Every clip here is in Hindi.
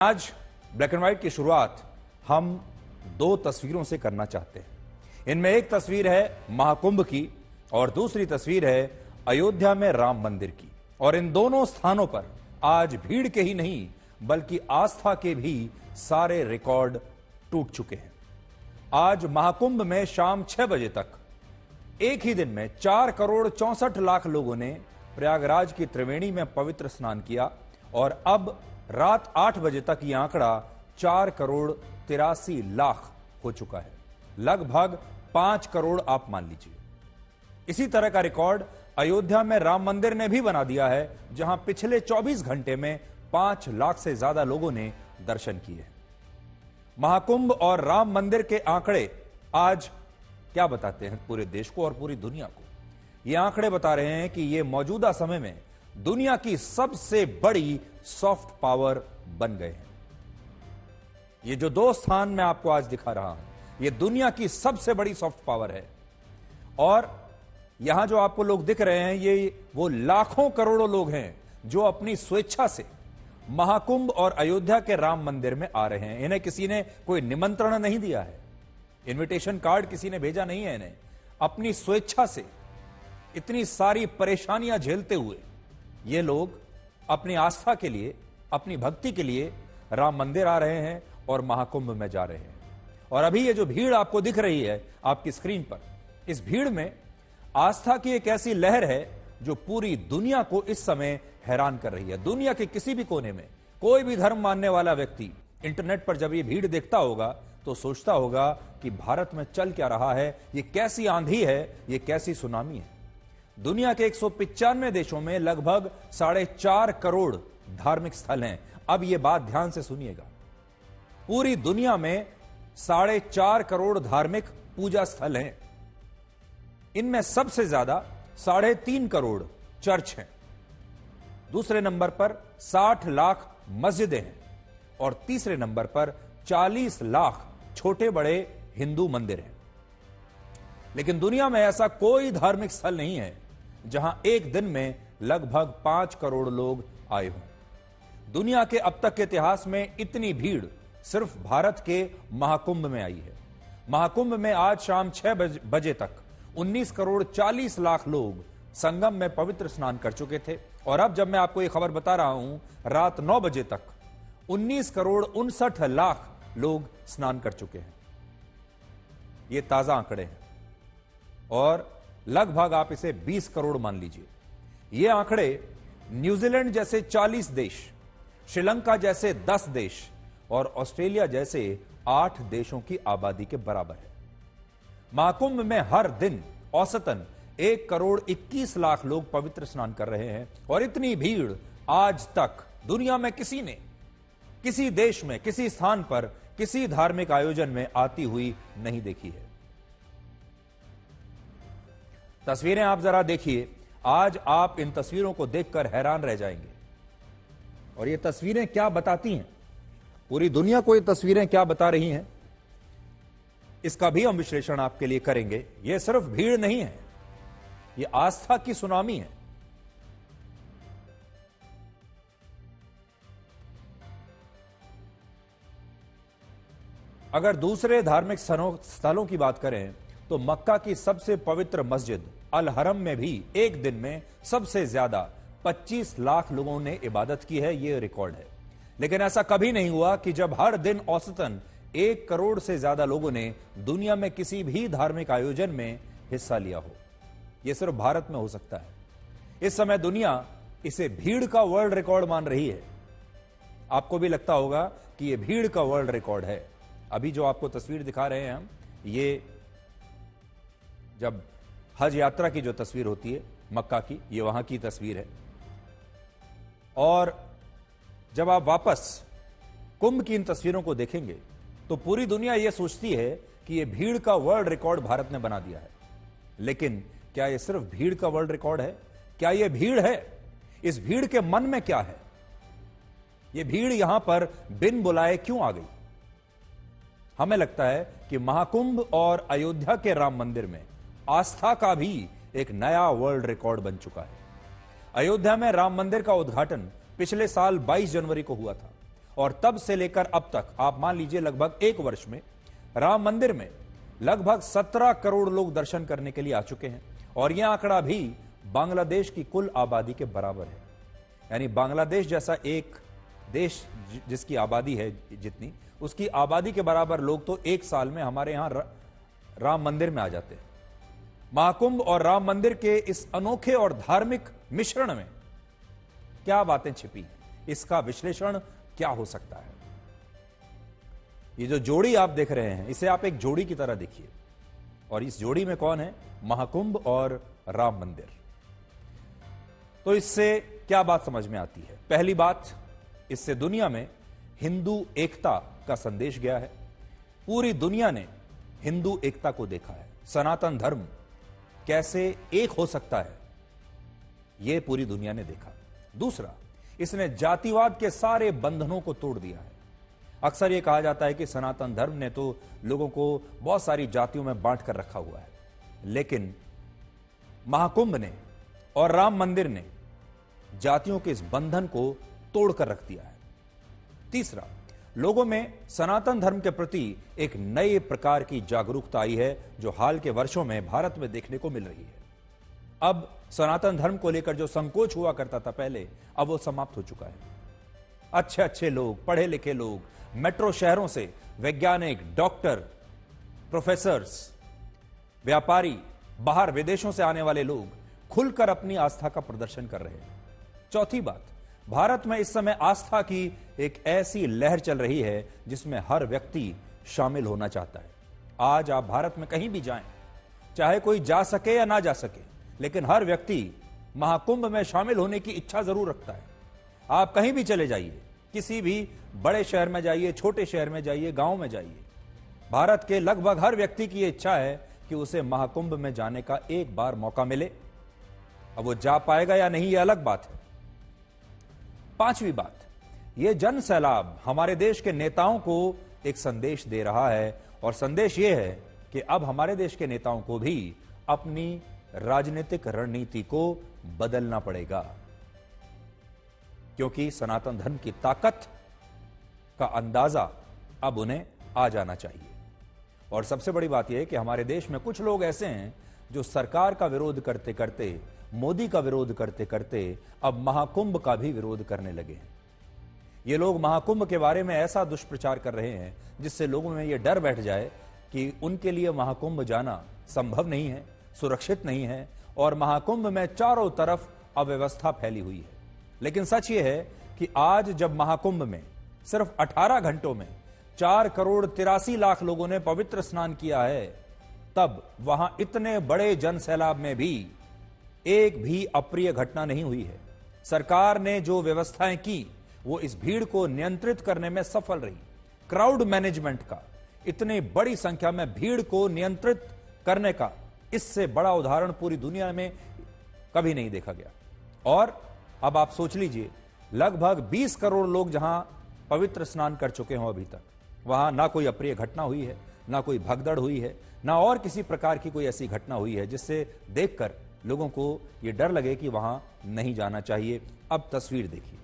आज ब्लैक एंड व्हाइट की शुरुआत हम दो तस्वीरों से करना चाहते हैं। इनमें एक तस्वीर है महाकुंभ की और दूसरी तस्वीर है अयोध्या में राम मंदिर की। और इन दोनों स्थानों पर आज भीड़ के ही नहीं बल्कि आस्था के भी सारे रिकॉर्ड टूट चुके हैं। आज महाकुंभ में शाम 6 बजे तक एक ही दिन में 4 करोड़ 64 लाख लोगों ने प्रयागराज की त्रिवेणी में पवित्र स्नान किया और अब रात 8 बजे तक यह आंकड़ा 4 करोड़ 83 लाख हो चुका है। लगभग 5 करोड़ आप मान लीजिए। इसी तरह का रिकॉर्ड अयोध्या में राम मंदिर ने भी बना दिया है, जहां पिछले 24 घंटे में 5 लाख से ज्यादा लोगों ने दर्शन किए। महाकुंभ और राम मंदिर के आंकड़े आज क्या बताते हैं पूरे देश को और पूरी दुनिया को? ये आंकड़े बता रहे हैं कि ये मौजूदा समय में दुनिया की सबसे बड़ी सॉफ्ट पावर बन गए हैं। ये जो दो स्थान मैं आपको आज दिखा रहा हूं, ये दुनिया की सबसे बड़ी सॉफ्ट पावर है। और यहां जो आपको लोग दिख रहे हैं, ये वो लाखों करोड़ों लोग हैं जो अपनी स्वेच्छा से महाकुंभ और अयोध्या के राम मंदिर में आ रहे हैं। इन्हें किसी ने कोई निमंत्रण नहीं दिया है, इनविटेशन कार्ड किसी ने भेजा नहीं है। इन्हें अपनी स्वेच्छा से इतनी सारी परेशानियां झेलते हुए ये लोग अपनी आस्था के लिए, अपनी भक्ति के लिए राम मंदिर आ रहे हैं और महाकुंभ में जा रहे हैं। और अभी ये जो भीड़ आपको दिख रही है आपकी स्क्रीन पर, इस भीड़ में आस्था की एक ऐसी लहर है जो पूरी दुनिया को इस समय हैरान कर रही है। दुनिया के किसी भी कोने में कोई भी धर्म मानने वाला व्यक्ति इंटरनेट पर जब ये भीड़ देखता होगा तो सोचता होगा कि भारत में चल क्या रहा है, ये कैसी आंधी है, ये कैसी सुनामी है। दुनिया के 195 देशों में लगभग 4.5 करोड़ धार्मिक स्थल हैं। अब यह बात ध्यान से सुनिएगा, पूरी दुनिया में 4.5 करोड़ धार्मिक पूजा स्थल हैं। इनमें सबसे ज्यादा 3.5 करोड़ चर्च हैं, दूसरे नंबर पर 60 लाख मस्जिदें हैं और तीसरे नंबर पर 40 लाख छोटे बड़े हिंदू मंदिर हैं। लेकिन दुनिया में ऐसा कोई धार्मिक स्थल नहीं है जहां एक दिन में लगभग 5 करोड़ लोग आए हों। दुनिया के अब तक के इतिहास में इतनी भीड़ सिर्फ भारत के महाकुंभ में आई है। महाकुंभ में आज शाम 6 बजे तक 19 करोड़ 40 लाख लोग संगम में पवित्र स्नान कर चुके थे। और अब जब मैं आपको यह खबर बता रहा हूं, रात 9 बजे तक 19 करोड़ 59 लाख लोग स्नान कर चुके हैं। ये ताजा आंकड़े हैं और लगभग आप इसे 20 करोड़ मान लीजिए। ये आंकड़े न्यूजीलैंड जैसे 40 देश, श्रीलंका जैसे 10 देश और ऑस्ट्रेलिया जैसे 8 देशों की आबादी के बराबर है। महाकुंभ में हर दिन औसतन 1 करोड़ 21 लाख लोग पवित्र स्नान कर रहे हैं और इतनी भीड़ आज तक दुनिया में किसी ने, किसी देश में, किसी स्थान पर, किसी धार्मिक आयोजन में आती हुई नहीं देखी है। तस्वीरें आप जरा देखिए, आज आप इन तस्वीरों को देखकर हैरान रह जाएंगे। और ये तस्वीरें क्या बताती हैं, पूरी दुनिया को ये तस्वीरें क्या बता रही हैं, इसका भी हम विश्लेषण आपके लिए करेंगे। ये सिर्फ भीड़ नहीं है, ये आस्था की सुनामी है। अगर दूसरे धार्मिक स्थलों की बात करें तो मक्का की सबसे पवित्र मस्जिद अल हरम में भी एक दिन में सबसे ज्यादा 25 लाख लोगों ने इबादत की है। यह रिकॉर्ड है। लेकिन ऐसा कभी नहीं हुआ कि जब हर दिन औसतन 1 करोड़ से ज्यादा लोगों ने दुनिया में किसी भी धार्मिक आयोजन में हिस्सा लिया हो। यह सिर्फ भारत में हो सकता है। इस समय दुनिया इसे भीड़ का वर्ल्ड रिकॉर्ड मान रही है। आपको भी लगता होगा कि यह भीड़ का वर्ल्ड रिकॉर्ड है। अभी जो आपको तस्वीर दिखा रहे हैं हम, ये जब हज यात्रा की जो तस्वीर होती है मक्का की, ये वहां की तस्वीर है। और जब आप वापस कुंभ की इन तस्वीरों को देखेंगे तो पूरी दुनिया यह सोचती है कि यह भीड़ का वर्ल्ड रिकॉर्ड भारत ने बना दिया है। लेकिन क्या यह सिर्फ भीड़ का वर्ल्ड रिकॉर्ड है? क्या यह भीड़ है? इस भीड़ के मन में क्या है? यह भीड़ यहां पर बिन बुलाए क्यों आ गई? हमें लगता है कि महाकुंभ और अयोध्या के राम मंदिर में आस्था का भी एक नया वर्ल्ड रिकॉर्ड बन चुका है। अयोध्या में राम मंदिर का उद्घाटन पिछले साल 22 जनवरी को हुआ था और तब से लेकर अब तक आप मान लीजिए लगभग 1 वर्ष में राम मंदिर में लगभग 17 करोड़ लोग दर्शन करने के लिए आ चुके हैं। और यह आंकड़ा भी बांग्लादेश की कुल आबादी के बराबर है। यानी बांग्लादेश जैसा एक देश जिसकी आबादी है जितनी, उसकी आबादी के बराबर लोग तो 1 साल में हमारे यहां राम मंदिर में आ जाते हैं। महाकुंभ और राम मंदिर के इस अनोखे और धार्मिक मिश्रण में क्या बातें छिपी हैं, इसका विश्लेषण क्या हो सकता है? ये जो जोड़ी आप देख रहे हैं, इसे आप एक जोड़ी की तरह देखिए। और इस जोड़ी में कौन है? महाकुंभ और राम मंदिर। तो इससे क्या बात समझ में आती है? पहली बात, इससे दुनिया में हिंदू एकता का संदेश गया है। पूरी दुनिया ने हिंदू एकता को देखा है। सनातन धर्म कैसे एक हो सकता है, यह पूरी दुनिया ने देखा। दूसरा, इसने जातिवाद के सारे बंधनों को तोड़ दिया है। अक्सर यह कहा जाता है कि सनातन धर्म ने तो लोगों को बहुत सारी जातियों में बांट कर रखा हुआ है, लेकिन महाकुंभ ने और राम मंदिर ने जातियों के इस बंधन को तोड़कर रख दिया है। तीसरा, लोगों में सनातन धर्म के प्रति एक नए प्रकार की जागरूकता आई है, जो हाल के वर्षों में भारत में देखने को मिल रही है। अब सनातन धर्म को लेकर जो संकोच हुआ करता था पहले, अब वो समाप्त हो चुका है। अच्छे अच्छे लोग, पढ़े लिखे लोग, मेट्रो शहरों से वैज्ञानिक, डॉक्टर, प्रोफेसर्स, व्यापारी, बाहर विदेशों से आने वाले लोग खुलकर अपनी आस्था का प्रदर्शन कर रहे हैं। चौथी बात, भारत में इस समय आस्था की एक ऐसी लहर चल रही है जिसमें हर व्यक्ति शामिल होना चाहता है। आज आप भारत में कहीं भी जाएं, चाहे कोई जा सके या ना जा सके, लेकिन हर व्यक्ति महाकुंभ में शामिल होने की इच्छा जरूर रखता है। आप कहीं भी चले जाइए, किसी भी बड़े शहर में जाइए, छोटे शहर में जाइए, गांव में जाइए, भारत के लगभग हर व्यक्ति की इच्छा है कि उसे महाकुंभ में जाने का एक बार मौका मिले। अब वो जा पाएगा या नहीं, यह अलग बात है। पांचवी बात, यह जन सैलाब हमारे देश के नेताओं को एक संदेश दे रहा है, और संदेश यह है कि अब हमारे देश के नेताओं को भी अपनी राजनीतिक रणनीति को बदलना पड़ेगा, क्योंकि सनातन धर्म की ताकत का अंदाजा अब उन्हें आ जाना चाहिए। और सबसे बड़ी बात यह है कि हमारे देश में कुछ लोग ऐसे हैं जो सरकार का विरोध करते करते, मोदी का विरोध करते करते अब महाकुंभ का भी विरोध करने लगे हैं। ये लोग महाकुंभ के बारे में ऐसा दुष्प्रचार कर रहे हैं जिससे लोगों में यह डर बैठ जाए कि उनके लिए महाकुंभ जाना संभव नहीं है, सुरक्षित नहीं है, और महाकुंभ में चारों तरफ अव्यवस्था फैली हुई है। लेकिन सच यह है कि आज जब महाकुंभ में सिर्फ 18 घंटों में 4 करोड़ 83 लाख लोगों ने पवित्र स्नान किया है, तब वहां इतने बड़े जन सैलाब में भी एक भी अप्रिय घटना नहीं हुई है। सरकार ने जो व्यवस्थाएं की वो इस भीड़ को नियंत्रित करने में सफल रही। क्राउड मैनेजमेंट का, इतनी बड़ी संख्या में भीड़ को नियंत्रित करने का, इससे बड़ा उदाहरण पूरी दुनिया में कभी नहीं देखा गया। और अब आप सोच लीजिए, लगभग 20 करोड़ लोग जहां पवित्र स्नान कर चुके हों अभी तक, वहां ना कोई अप्रिय घटना हुई है, ना कोई भगदड़ हुई है, ना और किसी प्रकार की कोई ऐसी घटना हुई है जिससे देखकर लोगों को यह डर लगे कि वहां नहीं जाना चाहिए। अब तस्वीर देखिए।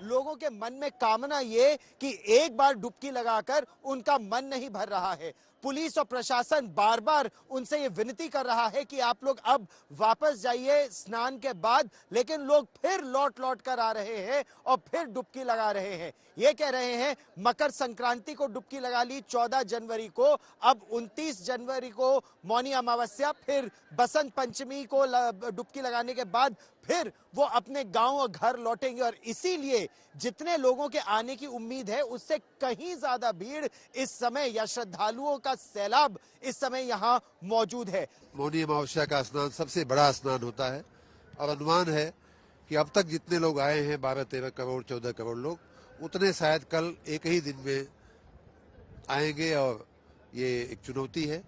लोगों के मन में कामना ये कि एक बार डुबकी लगाकर उनका मन नहीं भर रहा है। पुलिस और प्रशासन बार बार उनसे ये विनती कर रहा है कि आप लोग अब वापस जाइए स्नान के बाद, लेकिन लोग फिर लौट लौट कर आ रहे हैं और फिर डुबकी लगा रहे हैं। ये कह रहे हैं मकर संक्रांति को डुबकी लगा ली 14 जनवरी को, अब 29 जनवरी को मौनी अमावस्या, फिर बसंत पंचमी को डुबकी लगाने के बाद फिर वो अपने गांव और घर लौटेंगे। और इसीलिए जितने लोगों के आने की उम्मीद है उससे कहीं ज्यादा भीड़ इस समय या श्रद्धालुओं का सैलाब इस समय यहाँ मौजूद है। मौनी अमावस्या का स्नान सबसे बड़ा स्नान होता है और अनुमान है कि अब तक जितने लोग आए हैं 12-13 करोड़ 14 करोड़ लोग, उतने शायद कल एक ही दिन में आएंगे और ये एक चुनौती है।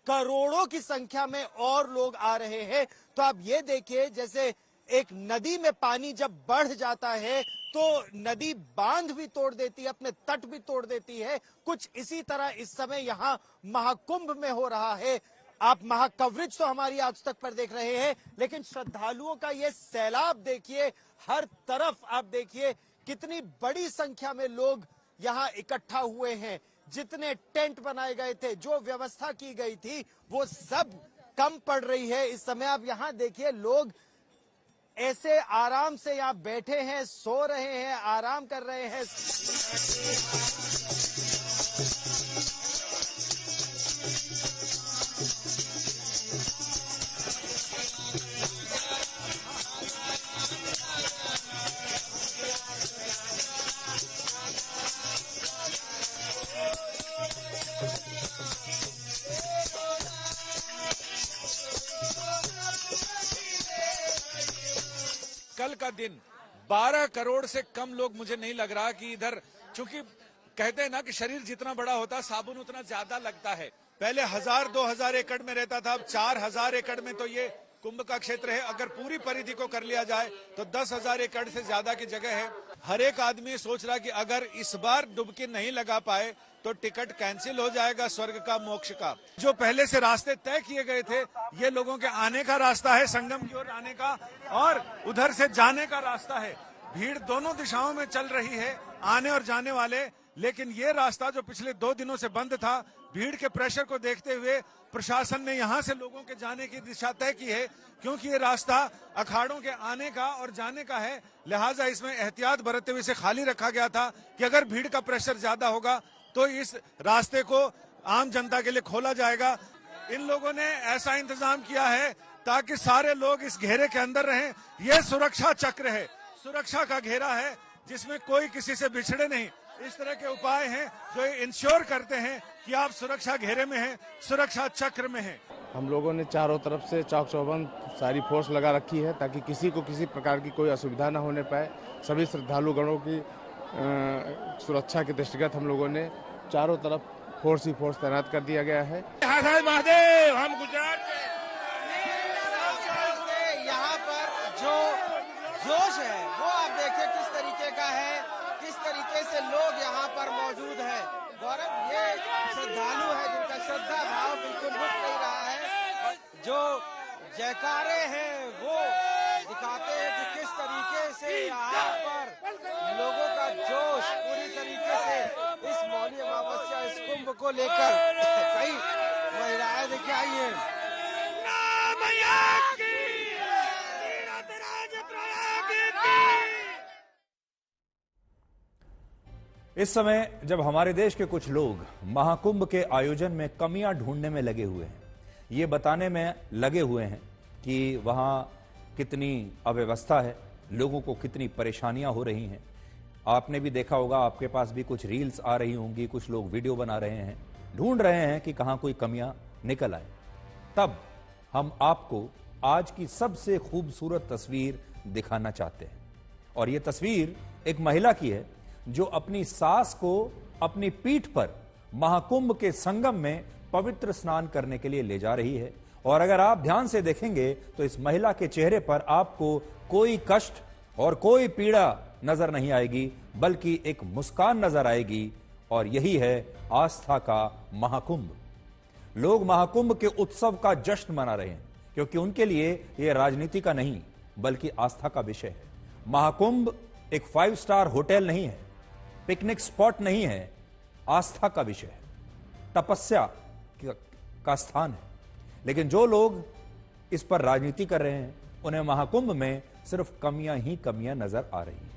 करोड़ों की संख्या में और लोग आ रहे हैं। तो आप ये देखिए, जैसे एक नदी में पानी जब बढ़ जाता है तो नदी बांध भी तोड़ देती है, अपने तट भी तोड़ देती है। कुछ इसी तरह इस समय यहाँ महाकुंभ में हो रहा है। आप महाकवरेज तो हमारी आज तक पर देख रहे हैं, लेकिन श्रद्धालुओं का ये सैलाब देखिए, हर तरफ आप देखिए कितनी बड़ी संख्या में लोग यहां इकट्ठा हुए हैं। जितने टेंट बनाए गए थे, जो व्यवस्था की गई थी, वो सब कम पड़ रही है इस समय। आप यहां देखिए, लोग ऐसे आराम से यहां बैठे हैं, सो रहे हैं, आराम कर रहे हैं। कल का दिन 12 करोड़ से कम लोग, मुझे नहीं लग रहा कि इधर, चूंकि कहते हैं ना कि शरीर जितना बड़ा होता है साबुन उतना ज्यादा लगता है। पहले 1000-2000 एकड़ में रहता था, अब 4000 एकड़ में तो ये कुंभ का क्षेत्र है। अगर पूरी परिधि को कर लिया जाए तो 10,000 एकड़ से ज्यादा की जगह है। हर एक आदमी सोच रहा कि अगर इस बार डुबकी नहीं लगा पाए तो टिकट कैंसिल हो जाएगा स्वर्ग का, मोक्ष का। जो पहले से रास्ते तय किए गए थे, ये लोगों के आने का रास्ता है, संगम की ओर आने का, और उधर से जाने का रास्ता है। भीड़ दोनों दिशाओं में चल रही है, आने और जाने वाले। लेकिन ये रास्ता जो पिछले 2 दिनों से बंद था, भीड़ के प्रेशर को देखते हुए प्रशासन ने यहां से लोगों के जाने की दिशा तय की है, क्योंकि ये रास्ता अखाड़ों के आने का और जाने का है। लिहाजा इसमें एहतियात बरतते हुए इसे खाली रखा गया था कि अगर भीड़ का प्रेशर ज्यादा होगा तो इस रास्ते को आम जनता के लिए खोला जाएगा। इन लोगों ने ऐसा इंतजाम किया है ताकि सारे लोग इस घेरे के अंदर रहें। यह सुरक्षा चक्र है, सुरक्षा का घेरा है, जिसमें कोई किसी से बिछड़े नहीं। इस तरह के उपाय हैं जो इंश्योर करते हैं कि आप सुरक्षा घेरे में हैं, सुरक्षा चक्र में हैं। हम लोगों ने चारों तरफ से चौक चौबंद सारी फोर्स लगा रखी है ताकि किसी को किसी प्रकार की कोई असुविधा न होने पाए। सभी श्रद्धालुगणों की सुरक्षा के दृष्टिगत हम लोगों ने चारों तरफ फोर्स ही फोर्स तैनात कर दिया गया है। महादेव, हम गुजरात यहाँ पर जो जोश है वो आप देखिए किस तरीके का है, किस तरीके से लोग यहाँ पर मौजूद हैं। गौरव, ये श्रद्धालु है जिनका श्रद्धा भाव बिल्कुल रुक नहीं रहा है। जो जयकारे हैं वो दिखाते हैं कि किस तरीके से यहाँ पर लोगों का जोश पूरी तरीके से इस मौनी अमावस्या, इस कुंभ को लेकर। कई महिलाएं देखिए आई हैं। इस समय जब हमारे देश के कुछ लोग महाकुंभ के आयोजन में कमियां ढूंढने में लगे हुए हैं, ये बताने में लगे हुए हैं कि वहां कितनी अव्यवस्था है, लोगों को कितनी परेशानियां हो रही हैं। आपने भी देखा होगा, आपके पास भी कुछ रील्स आ रही होंगी, कुछ लोग वीडियो बना रहे हैं, ढूंढ रहे हैं कि कहां कोई कमियां निकल आए। तब हम आपको आज की सबसे खूबसूरत तस्वीर दिखाना चाहते हैं। और यह तस्वीर एक महिला की है जो अपनी सास को अपनी पीठ पर महाकुंभ के संगम में पवित्र स्नान करने के लिए ले जा रही है। और अगर आप ध्यान से देखेंगे तो इस महिला के चेहरे पर आपको कोई कष्ट और कोई पीड़ा नजर नहीं आएगी, बल्कि एक मुस्कान नजर आएगी। और यही है आस्था का महाकुंभ। लोग महाकुंभ के उत्सव का जश्न मना रहे हैं, क्योंकि उनके लिए यह राजनीति का नहीं बल्कि आस्था का विषय है। महाकुंभ एक 5 स्टार होटल नहीं है, पिकनिक स्पॉट नहीं है, आस्था का विषय है, तपस्या का स्थान है। लेकिन जो लोग इस पर राजनीति कर रहे हैं, उन्हें महाकुंभ में सिर्फ कमियां ही कमियां नजर आ रही हैं।